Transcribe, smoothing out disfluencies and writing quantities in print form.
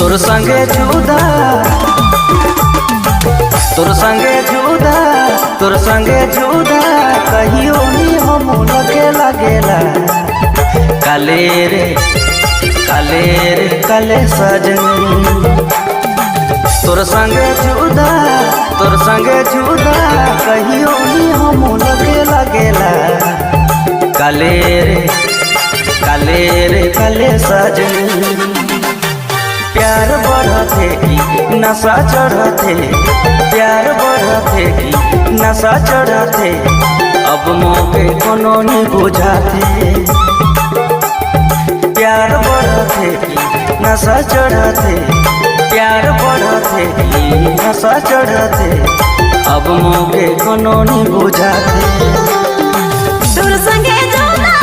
तोर संगे जुदा तोर संगे जुदा तोर संगे जुदा कहियो नी हम लगे लागेला काले रे काले सजनी तोर संगे जुदा कहियो नी हम लगे लागेला काले काले सजनी प्यार बढ़ते की नशा चढ़ते प्यार बढ़ते की नशा चढ़ते अब मौके कोनो नहीं बुझाते प्यार बढ़ते की नशा चढ़ते प्यार बढ़ते की नशा चढ़ते अब मौके कोनो नहीं बुझाते तोर संगे जुदा